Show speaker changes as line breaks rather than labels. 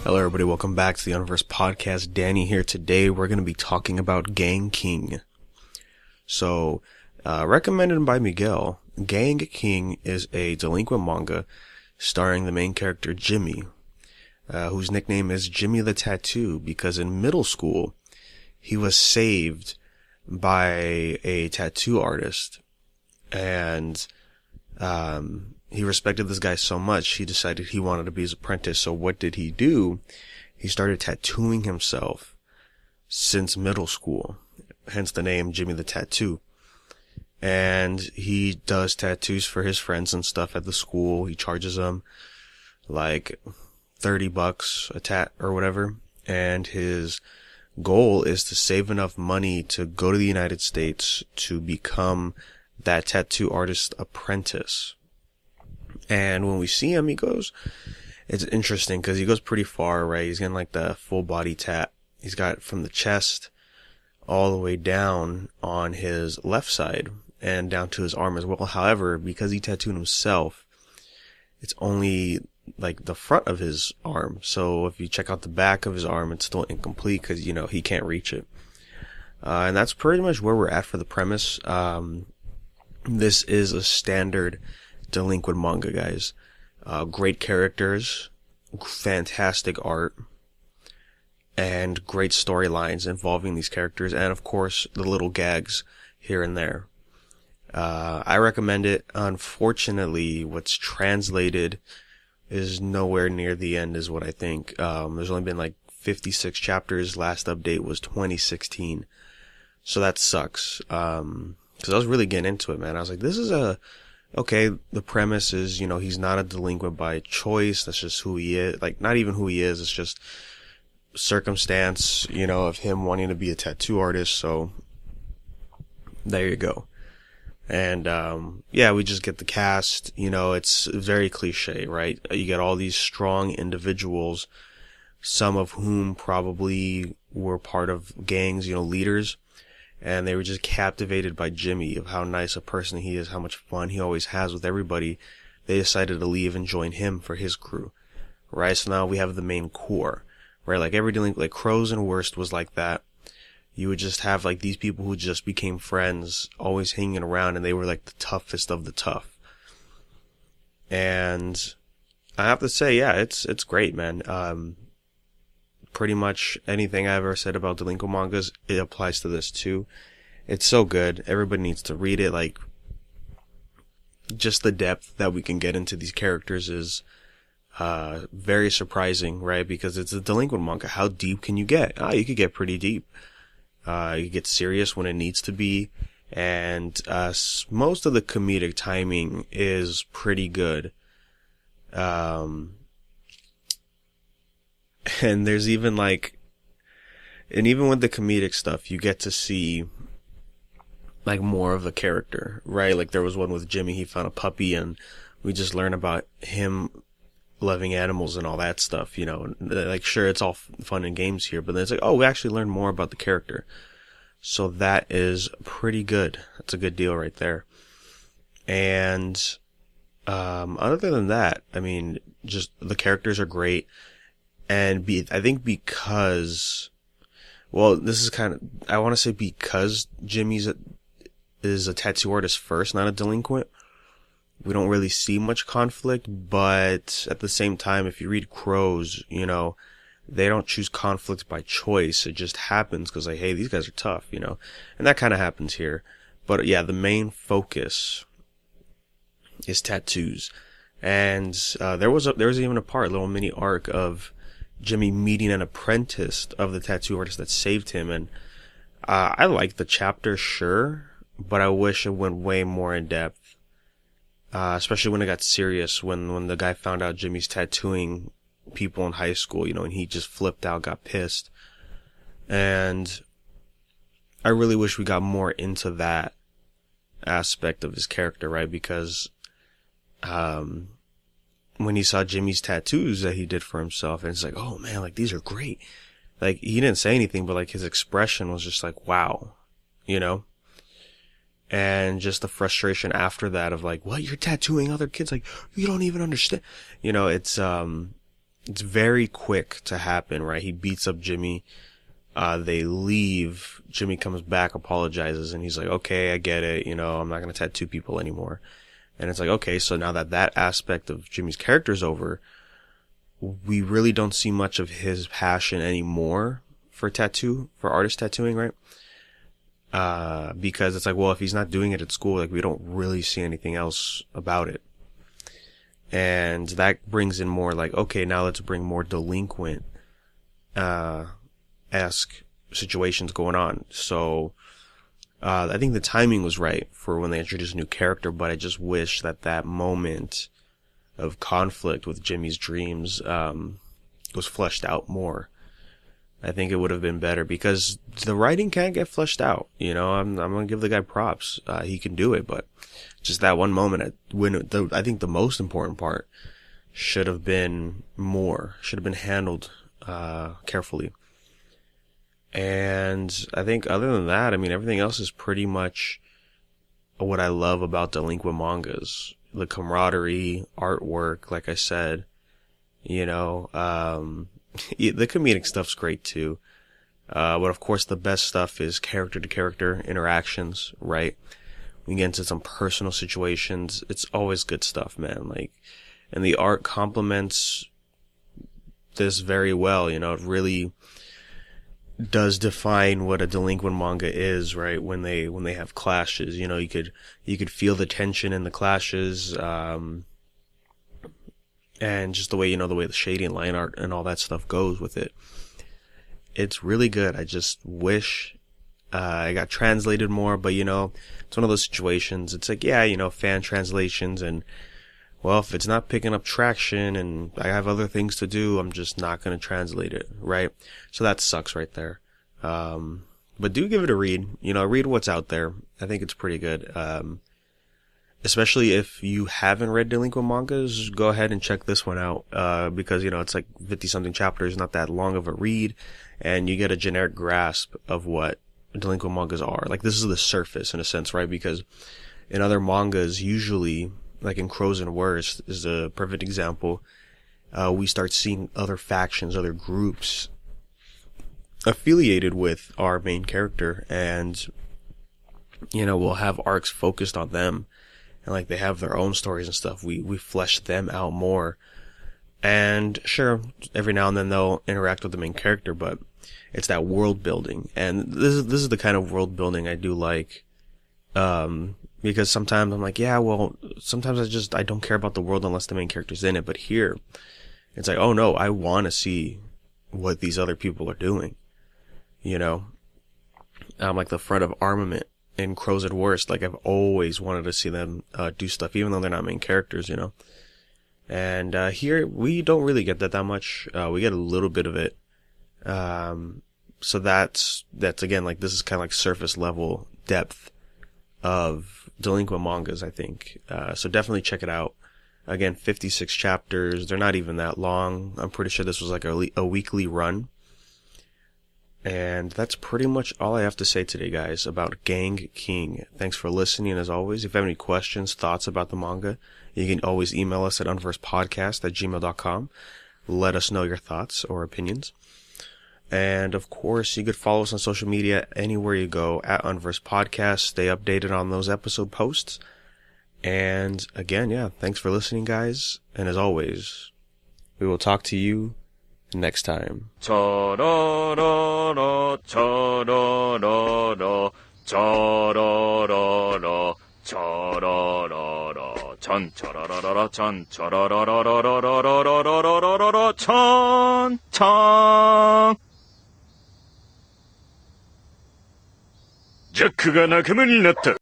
Hello everybody, welcome back to the Unversed podcast. Danny here. Today we're going to be talking about Gang King. So, recommended by Miguel, Gang King is a delinquent manga starring the main character Jimmy, whose nickname is Jimmy the Tattoo because in middle school he was saved by a tattoo artist and he respected this guy so much, he decided he wanted to be his apprentice. So what did he do? He started tattooing himself since middle school, hence the name Jimmy the Tattoo. And he does tattoos for his friends and stuff at the school. He charges them like $30 a tat or whatever. And his goal is to save enough money to go to the United States to become that tattoo artist apprentice. And when we see him, it's interesting because he goes pretty far, right? He's getting like the full body tat. He's got from the chest all the way down on his left side and down to his arm as well. However, because he tattooed himself, it's only like the front of his arm. So if you check out the back of his arm, it's still incomplete because, he can't reach it. And that's pretty much where we're at for the premise. This is a standard delinquent manga, guys. Great characters, fantastic art, and great storylines involving these characters, and of course the little gags here and there. I recommend it. Unfortunately, what's translated is nowhere near the end, is what I think. There's only been like 56 chapters. Last update was 2016, so that sucks. Because I was really getting into it, man. I was like, this is okay, the premise is, he's not a delinquent by choice. That's just who he is. Like, not even who he is. It's just circumstance, of him wanting to be a tattoo artist. So, there you go. And, we just get the cast. It's very cliche, right? You get all these strong individuals, some of whom probably were part of gangs, leaders. And they were just captivated by Jimmy, of how nice a person he is, how much fun he always has with everybody. They decided to leave and join him for his crew, right? So now we have the main core, right? Like like Crows and Worst was like that. You would just have like these people who just became friends, always hanging around, and they were like the toughest of the tough. And I have to say, yeah, it's great, man. Pretty much anything I've ever said about delinquent mangas, it applies to this too. It's so good. Everybody needs to read it. Like, just the depth that we can get into these characters is very surprising, right? Because it's a delinquent manga. How deep can you get? You could get pretty deep. You get serious when it needs to be. And most of the comedic timing is pretty good. And there's even even with the comedic stuff, you get to see like more of the character, right? Like there was one with Jimmy, he found a puppy and we just learn about him loving animals and all that stuff, like sure, it's all fun and games here, but then it's like, oh, we actually learned more about the character. So that is pretty good. That's a good deal right there. And, other than that, I mean, just the characters are great. And I think because, well, this is I want to say because Jimmy's is a tattoo artist first, not a delinquent, we don't really see much conflict, but at the same time, if you read Crows, they don't choose conflict by choice. It just happens because like, hey, these guys are tough, and that kind of happens here. But yeah, the main focus is tattoos. And, there was even a little mini arc of Jimmy meeting an apprentice of the tattoo artist that saved him. And, I liked the chapter, sure, but I wish it went way more in depth. Especially when it got serious, when the guy found out Jimmy's tattooing people in high school, and he just flipped out, got pissed. And I really wish we got more into that aspect of his character, right? Because, when he saw Jimmy's tattoos that he did for himself, and it's like, oh man, like these are great. Like he didn't say anything, but like his expression was just like, wow, and just the frustration after that of like, what, you're tattooing other kids? Like, you don't even understand. It's, it's very quick to happen, right? He beats up Jimmy. They leave. Jimmy comes back, apologizes, and he's like, okay, I get it. I'm not going to tattoo people anymore. And it's like, okay, so now that aspect of Jimmy's character is over, we really don't see much of his passion anymore for artist tattooing, right? Because it's like, well, if he's not doing it at school, like, we don't really see anything else about it. And that brings in more like, okay, now let's bring more delinquent, esque situations going on. So, I think the timing was right for when they introduced a new character, but I just wish that moment of conflict with Jimmy's dreams, was fleshed out more. I think it would have been better because the writing can't get fleshed out. I'm going to give the guy props. He can do it, but just that one moment I think the most important part should have been handled, carefully. And I think other than that, I mean, everything else is pretty much what I love about delinquent mangas. The camaraderie, artwork, like I said, the comedic stuff's great too. But of course the best stuff is character to character interactions, right? We get into some personal situations. It's always good stuff, man. And the art complements this very well. It really does define what a delinquent manga is, right? When they have clashes, you could feel the tension in the clashes, and just the way the shading, line art, and all that stuff goes with it. It's really good. I just wish, I got translated more, but it's one of those situations. It's like, yeah, fan translations, and well, if it's not picking up traction and I have other things to do, I'm just not going to translate it, right? So that sucks right there. But do give it a read, read what's out there. I think it's pretty good. Especially if you haven't read delinquent mangas, go ahead and check this one out, because, it's like 50 something chapters, not that long of a read, and you get a generic grasp of what delinquent mangas are. Like, this is the surface in a sense, right? Because in other mangas, usually, like in Crows and Worst is a perfect example, we start seeing other factions, other groups affiliated with our main character, and, we'll have arcs focused on them. And like they have their own stories and stuff. We flesh them out more. And sure, every now and then they'll interact with the main character, but it's that world building. And this is the kind of world building I do like. Because sometimes I'm like, yeah, well, sometimes I don't care about the world unless the main character's in it. But here, it's like, oh no, I want to see what these other people are doing. Like the front of armament in Crows at Worst, like I've always wanted to see them do stuff, even though they're not main characters, And here we don't really get that much. We get a little bit of it. So that's again, like, this is kind of like surface level depth of delinquent mangas, I think. So definitely check it out. Again, 56 chapters. They're not even that long. I'm pretty sure this was like a weekly run. And that's pretty much all I have to say today, guys, about Gang King. Thanks for listening, as always. If you have any questions, thoughts about the manga, you can always email us at unversedpodcast@gmail.com. Let us know your thoughts or opinions. And, of course, you could follow us on social media anywhere you go at Unversed Podcast. Stay updated on those episode posts. And, again, thanks for listening, guys. And, as always, we will talk to you next time.
Cha-ra-ra-ra, cha-ra-ra-ra, cha-ra-ra-ra, cha-ra-ra-ra, chan cha-ra-ra-ra, chan cha-ra-ra-ra-ra-ra-ra-ra-ra-ra-ra-ra, chan chan。ジャックが仲間になった。